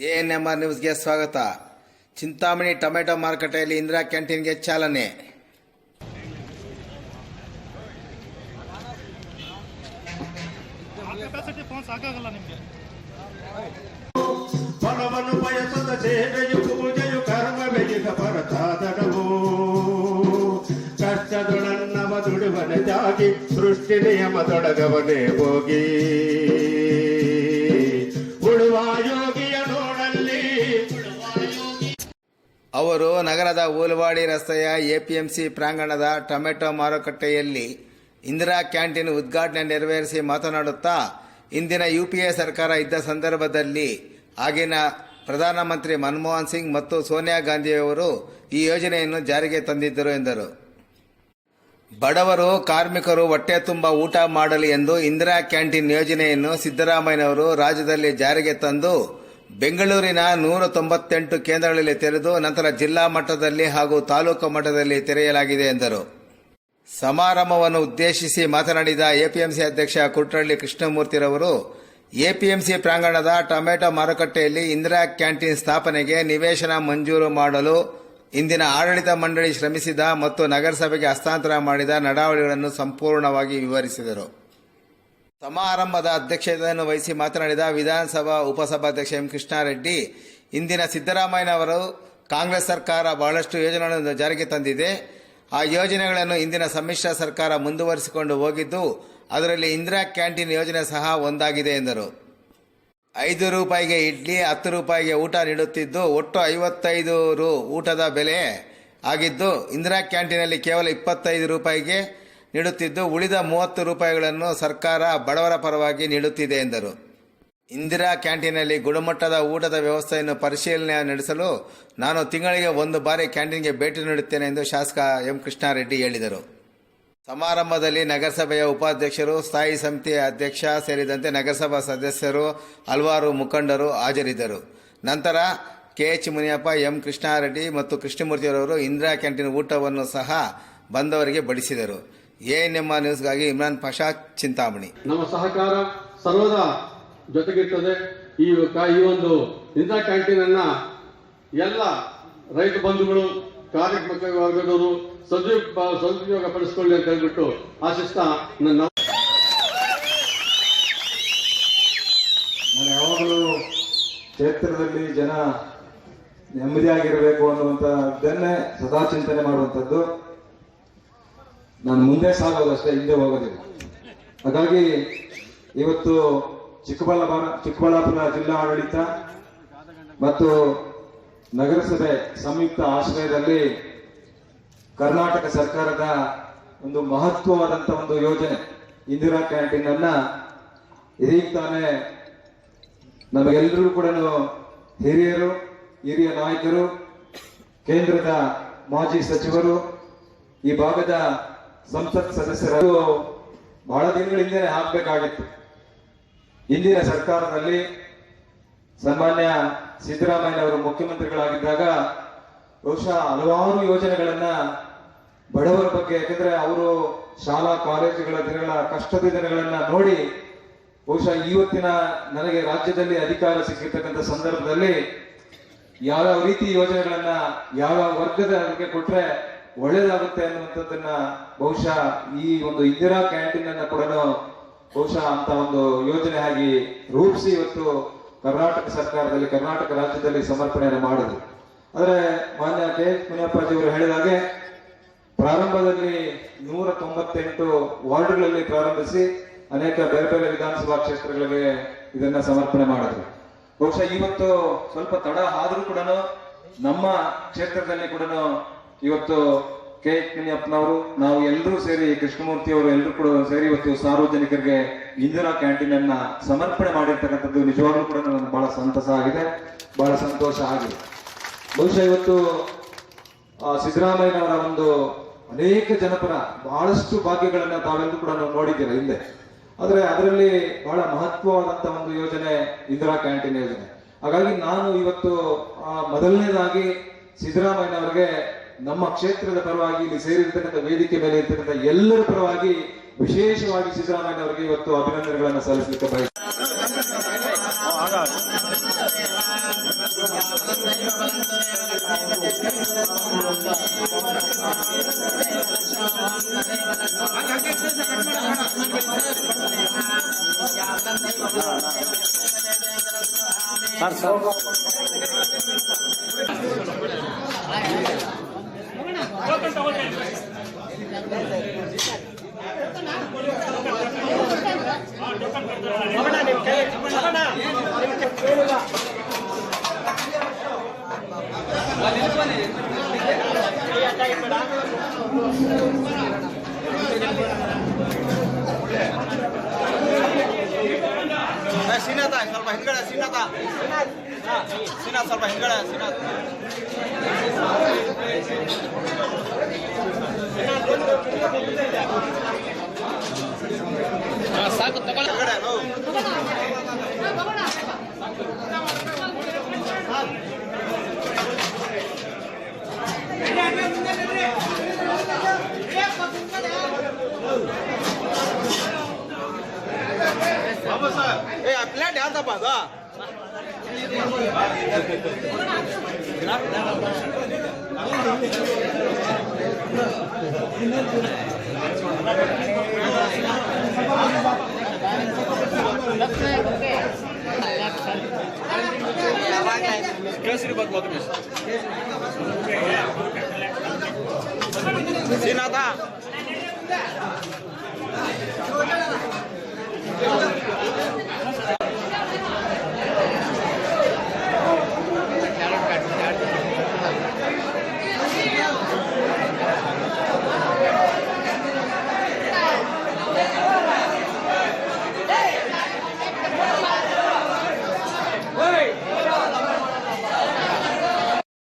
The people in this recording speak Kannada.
ಎಎನ್ಎಂಆರ್ ನ್ಯೂಸ್ಗೆ ಸ್ವಾಗತ. ಚಿಂತಾಮಣಿ ಟೊಮೆಟೊ ಮಾರುಕಟ್ಟೆಯಲ್ಲಿ ಇಂದಿರಾ ಕ್ಯಾಂಟೀನ್ಗೆ ಚಾಲನೆ. ಫಲವನ್ನು ಬಯಸದ ಸೇವೆಯು ಪೂಜೆಯು ಕರ್ಮವೆಗಿದ ಪರತಾದನವು ಕಷ್ಟದೊಳನ್ನವ ದುಡುವನೆ ಜಾಗಿ ಸೃಷ್ಟಿ ನಿಯಮದೊಳಗವನೇ ಹೋಗಿ ಉಳುವ ಯೋಗಿಯ ನೋಡಲ್ಲಿ. ಅವರು ನಗರದ ಊಲವಾಡಿ ರಸ್ತೆಯ ಎಪಿಎಂಸಿ ಪ್ರಾಂಗಣದ ಟೊಮೆಟೊ ಮಾರುಕಟ್ಟೆಯಲ್ಲಿ ಇಂದಿರಾ ಕ್ಯಾಂಟೀನ್ ಉದ್ಘಾಟನೆ ನೆರವೇರಿಸಿ ಮಾತನಾಡುತ್ತಾ, ಇಂದಿನ ಯುಪಿಎ ಸರ್ಕಾರ ಇದ್ದ ಸಂದರ್ಭದಲ್ಲಿ ಆಗಿನ ಪ್ರಧಾನಮಂತ್ರಿ ಮನಮೋಹನ್ ಸಿಂಗ್ ಮತ್ತು ಸೋನಿಯಾ ಗಾಂಧಿಯವರು ಈ ಯೋಜನೆಯನ್ನು ಜಾರಿಗೆ ತಂದಿದ್ದರು ಎಂದರು. ಬಡವರು, ಕಾರ್ಮಿಕರು ಹೊಟ್ಟೆ ತುಂಬ ಊಟ ಮಾಡಲಿ ಎಂದು ಇಂದಿರಾ ಕ್ಯಾಂಟೀನ್ ಯೋಜನೆಯನ್ನು ಸಿದ್ದರಾಮಯ್ಯನವರು ರಾಜ್ಯದಲ್ಲಿ ಜಾರಿಗೆ ತಂದು ಬೆಂಗಳೂರಿನ 198 ಕೇಂದ್ರಗಳಲ್ಲಿ ತೆರೆದು ನಂತರ ಜಿಲ್ಲಾ ಮಟ್ಟದಲ್ಲಿ ಹಾಗೂ ತಾಲೂಕು ಮಟ್ಟದಲ್ಲಿ ತೆರೆಯಲಾಗಿದೆ ಎಂದರು. ಸಮಾರಂಭವನ್ನು ಉದ್ದೇಶಿಸಿ ಮಾತನಾಡಿದ ಎಪಿಎಂಸಿ ಅಧ್ಯಕ್ಷ ಕುಟ್ರಳ್ಳಿ ಕೃಷ್ಣಮೂರ್ತಿರವರು, ಎಪಿಎಂಸಿ ಪ್ರಾಂಗಣದ ಟೊಮೆಟೊ ಮಾರುಕಟ್ಟೆಯಲ್ಲಿ ಇಂದಿರಾ ಕ್ಯಾಂಟೀನ್ ಸ್ಥಾಪನೆಗೆ ನಿವೇಶನ ಮಂಜೂರು ಮಾಡಲು ಇಂದಿನ ಆಡಳಿತ ಮಂಡಳಿ ಶ್ರಮಿಸಿದ ಮತ್ತು ನಗರಸಭೆಗೆ ಹಸ್ತಾಂತರ ಮಾಡಿದ ನಡಾವಳಿಗಳನ್ನು ಸಂಪೂರ್ಣವಾಗಿ ವಿವರಿಸಿದರು. ಸಮಾರಂಭದ ಅಧ್ಯಕ್ಷತೆಯನ್ನು ವಹಿಸಿ ಮಾತನಾಡಿದ ವಿಧಾನಸಭಾ ಉಪಸಭಾಧ್ಯಕ್ಷ ಎಂ ಕೃಷ್ಣಾರೆಡ್ಡಿ, ಇಂದಿನ ಸಿದ್ದರಾಮಯ್ಯನವರು ಕಾಂಗ್ರೆಸ್ ಸರ್ಕಾರ ಬಹಳಷ್ಟು ಯೋಜನೆಗಳನ್ನು ಜಾರಿಗೆ ತಂದಿದೆ. ಆ ಯೋಜನೆಗಳನ್ನು ಇಂದಿನ ಸಮ್ಮಿಶ್ರ ಸರ್ಕಾರ ಮುಂದುವರಿಸಿಕೊಂಡು ಹೋಗಿದ್ದು, ಅದರಲ್ಲಿ ಇಂದಿರಾ ಕ್ಯಾಂಟೀನ್ ಯೋಜನೆ ಸಹ ಒಂದಾಗಿದೆ ಎಂದರು. 5 ರೂಪಾಯಿಗೆ ಇಡ್ಲಿ, 10 ರೂಪಾಯಿಗೆ ಊಟ ನೀಡುತ್ತಿದ್ದು ಒಟ್ಟು 55 ರು ಊಟದ ಬೆಲೆ ಆಗಿದ್ದು, ಇಂದಿರಾ ಕ್ಯಾಂಟೀನಲ್ಲಿ ಕೇವಲ 25 ರೂಪಾಯಿಗೆ ನೀಡುತ್ತಿದ್ದು ಉಳಿದ 30 ರೂಪಾಯಿಗಳನ್ನು ಸರ್ಕಾರ ಬಡವರ ಪರವಾಗಿ ನೀಡುತ್ತಿದೆ ಎಂದರು. ಇಂದಿರಾ ಕ್ಯಾಂಟೀನಲ್ಲಿ ಗುಣಮಟ್ಟದ ಊಟದ ವ್ಯವಸ್ಥೆಯನ್ನು ಪರಿಶೀಲನೆ ನಡೆಸಲು ನಾನು ತಿಂಗಳಿಗೆ 1 ಬಾರಿ ಕ್ಯಾಂಟೀನ್ಗೆ ಭೇಟಿ ನೀಡುತ್ತೇನೆ ಎಂದು ಶಾಸಕ ಎಂ ಕೃಷ್ಣಾರೆಡ್ಡಿ ಹೇಳಿದರು. ಸಮಾರಂಭದಲ್ಲಿ ನಗರಸಭೆಯ ಉಪಾಧ್ಯಕ್ಷರು, ಸ್ಥಾಯಿ ಸಮಿತಿಯ ಅಧ್ಯಕ್ಷ ಸೇರಿದಂತೆ ನಗರಸಭಾ ಸದಸ್ಯರು, ಹಲವಾರು ಮುಖಂಡರು ಹಾಜರಿದ್ದರು. ನಂತರ ಕೆಎಚ್ ಮುನಿಯಪ್ಪ, ಎಂ ಕೃಷ್ಣಾರೆಡ್ಡಿ ಮತ್ತು ಕೃಷ್ಣಮೂರ್ತಿಯವರವರು ಇಂದಿರಾ ಕ್ಯಾಂಟೀನ್ ಊಟವನ್ನು ಸಹ ಬಂದವರಿಗೆ ಬಡಿಸಿದರು. ಎಎನ್ಎಂಆರ್ ನ್ಯೂಸ್ಗಾಗಿ ಇಮ್ರಾನ್ ಪಾಷಾ, ಚಿಂತಾಮಣಿ. ನಮ್ಮ ಸಹಕಾರ ಸರ್ವದಾ ಜೊತೆಗಿರ್ತದೆ. ಈ ಒಂದು ಇಂದಿರಾ ಕ್ಯಾಂಟೀನ್ ಅನ್ನ ಎಲ್ಲ ರೈತ ಬಂಧುಗಳು, ಕಾರ್ಮಿಕ ವರ್ಗದವರು ಸದುಪಯೋಗ ಪಡಿಸಿಕೊಳ್ಳಿ ಅಂತ ಹೇಳ್ಬಿಟ್ಟು ಆಶಿಸ್ತಾ ನಾನು ಯಾವಾಗಲೂ ಕ್ಷೇತ್ರದಲ್ಲಿ ಜನ ನೆಮ್ಮದಿಯಾಗಿರಬೇಕು ಅನ್ನುವಂಥದ್ದನ್ನೇ ಸದಾ ಚಿಂತನೆ ಮಾಡುವಂಥದ್ದು. ನಾನು ಮುಂದೆ ಸಾಗೋದಷ್ಟೇ, ಹಿಂದೆ ಹೋಗೋದಿಲ್ಲ. ಹಾಗಾಗಿ ಇವತ್ತು ಚಿಕ್ಕಬಳ್ಳಾಪುರ ಜಿಲ್ಲಾ ಆಡಳಿತ ಮತ್ತು ನಗರಸಭೆ ಸಂಯುಕ್ತ ಆಶ್ರಯದಲ್ಲಿ ಕರ್ನಾಟಕ ಸರ್ಕಾರದ ಒಂದು ಮಹತ್ವವಾದಂತಹ ಒಂದು ಯೋಜನೆ ಇಂದಿರಾ ಕ್ಯಾಂಟೀನ್ ಅನ್ನ ಇದೀಗ ತಾನೇ ನಮಗೆಲ್ಲರೂ ಕೂಡ ಹಿರಿಯ ನಾಯಕರು, ಕೇಂದ್ರದ ಮಾಜಿ ಸಚಿವರು, ಈ ಭಾಗದ ಸಂಸತ್ ಸದಸ್ಯರು ಬಹಳ ದಿನಗಳಿಂದಲೇ ಆಗಬೇಕಾಗಿತ್ತು. ಇಂದಿನ ಸರ್ಕಾರದಲ್ಲಿ ಸನ್ಮಾನ್ಯ ಸಿದ್ದರಾಮಯ್ಯನವರು ಮುಖ್ಯಮಂತ್ರಿಗಳಾಗಿದ್ದಾಗ ಬಹುಶಃ ಹಲವಾರು ಯೋಜನೆಗಳನ್ನ ಬಡವರ ಬಗ್ಗೆ, ಯಾಕಂದ್ರೆ ಅವರು ಶಾಲಾ ಕಾಲೇಜುಗಳ ದಿನಗಳ ಕಷ್ಟದ ದಿನಗಳನ್ನ ನೋಡಿ ಬಹುಶಃ ಇವತ್ತಿನ ನನಗೆ ರಾಜ್ಯದಲ್ಲಿ ಅಧಿಕಾರ ಸಿಕ್ಕಿರ್ತಕ್ಕಂಥ ಸಂದರ್ಭದಲ್ಲಿ ಯಾವ್ಯಾವ ರೀತಿ ಯೋಜನೆಗಳನ್ನ ಯಾವ ವರ್ಗದವರಿಗೆ ಕೊಟ್ರೆ ಒಳ್ಳೇದಾಗುತ್ತೆ ಅನ್ನುವಂಥದ್ದನ್ನ ಬಹುಶಃ ಈ ಒಂದು ಇಂದಿರಾ ಕ್ಯಾಂಟೀನ್ ಅನ್ನ ಕೂಡ ಬಹುಶಃ ಅಂತ ಒಂದು ಯೋಜನೆ ಆಗಿ ರೂಪಿಸಿ ಇವತ್ತು ಕರ್ನಾಟಕ ಸರ್ಕಾರದಲ್ಲಿ, ಕರ್ನಾಟಕ ರಾಜ್ಯದಲ್ಲಿ ಸಮರ್ಪಣೆಯನ್ನು ಮಾಡಿದ್ರು. ಆದರೆ ಮಾನ್ಯ ಕೆ ಮುನಿಯಪ್ಪಾಜಿಯವರು ಹೇಳಿದ ಹಾಗೆ ಪ್ರಾರಂಭದಲ್ಲಿ 198 ವಾರ್ಡ್ಗಳಲ್ಲಿ ಪ್ರಾರಂಭಿಸಿ ಅನೇಕ ಬೇರೆ ಬೇರೆ ವಿಧಾನಸಭಾ ಕ್ಷೇತ್ರಗಳಿಗೆ ಇದನ್ನ ಸಮರ್ಪಣೆ ಮಾಡಿದ್ರು. ಬಹುಶಃ ಇವತ್ತು ಸ್ವಲ್ಪ ತಡ ಆದ್ರೂ ಕೂಡ ನಮ್ಮ ಕ್ಷೇತ್ರದಲ್ಲಿ ಕೂಡ ಇವತ್ತು ಕೆ ಮುನಿಯಪ್ಪನವರು, ನಾವು ಎಲ್ಲರೂ ಸೇರಿ, ಕೃಷ್ಣಮೂರ್ತಿ ಅವರು ಎಲ್ಲರೂ ಕೂಡ ಸೇರಿ ಇವತ್ತು ಸಾರ್ವಜನಿಕರಿಗೆ ಇಂದಿರಾ ಕ್ಯಾಂಟೀನ್ ಅನ್ನ ಸಮರ್ಪಣೆ ಮಾಡಿರ್ತಕ್ಕಂಥದ್ದು ನಿಜವಾಗ್ಲೂ ಕೂಡ ನನಗೆ ಬಹಳ ಸಂತಸ ಆಗಿದೆ, ಬಹಳ ಸಂತೋಷ ಆಗಿದೆ. ಬಹುಶಃ ಇವತ್ತು ಸಿದ್ದರಾಮಯ್ಯನವರ ಒಂದು ಅನೇಕ ಜನಪರ ಬಹಳಷ್ಟು ಭಾಗ್ಯಗಳನ್ನ ತಾವೆಲ್ಲರೂ ಕೂಡ ನಾವು ನೋಡಿದ್ದೀರಾ ಹಿಂದೆ. ಆದ್ರೆ ಅದರಲ್ಲಿ ಬಹಳ ಮಹತ್ವವಾದಂತಹ ಒಂದು ಯೋಜನೆ ಇಂದಿರಾ ಕ್ಯಾಂಟೀನ್ ಯೋಜನೆ. ಹಾಗಾಗಿ ನಾನು ಇವತ್ತು ಮೊದಲನೇದಾಗಿ ಸಿದ್ದರಾಮಯ್ಯನವರಿಗೆ ನಮ್ಮ ಕ್ಷೇತ್ರದ ಪರವಾಗಿ ಇಲ್ಲಿ ಸೇರಿರ್ತಕ್ಕಂಥ ವೇದಿಕೆ ಮೇಲೆ ಇರ್ತಕ್ಕಂಥ ಎಲ್ಲರ ಪರವಾಗಿ ವಿಶೇಷವಾಗಿ ಸಿದ್ದರಾಮಯ್ಯನವರಿಗೆ ಇವತ್ತು ಅಭಿನಂದನೆಗಳನ್ನು ಸಲ್ಲಿಸಲಿಕ್ಕೆ ಬಯಸ್ತೇನೆ. ಶ್ರೀನಾಥ ಸ್ವಲ್ಪ ಹಿಂದ್ಗಡೆ ಶ್ರೀನಾಥ ಶ್ರೀನಾಥ್ ಸ್ವಲ್ಪ ಹಿಂದ್ಗಡೆ ಶ್ರೀನಾಥ್ ಸಾಕು ತಗೊಳ್ಳಿ ಪ್ಲೇಟ್ ಯಾವ್ದಪ್ಪ ಅದು ಕೇಸರಿ ಬಾತ್ ಮಾತು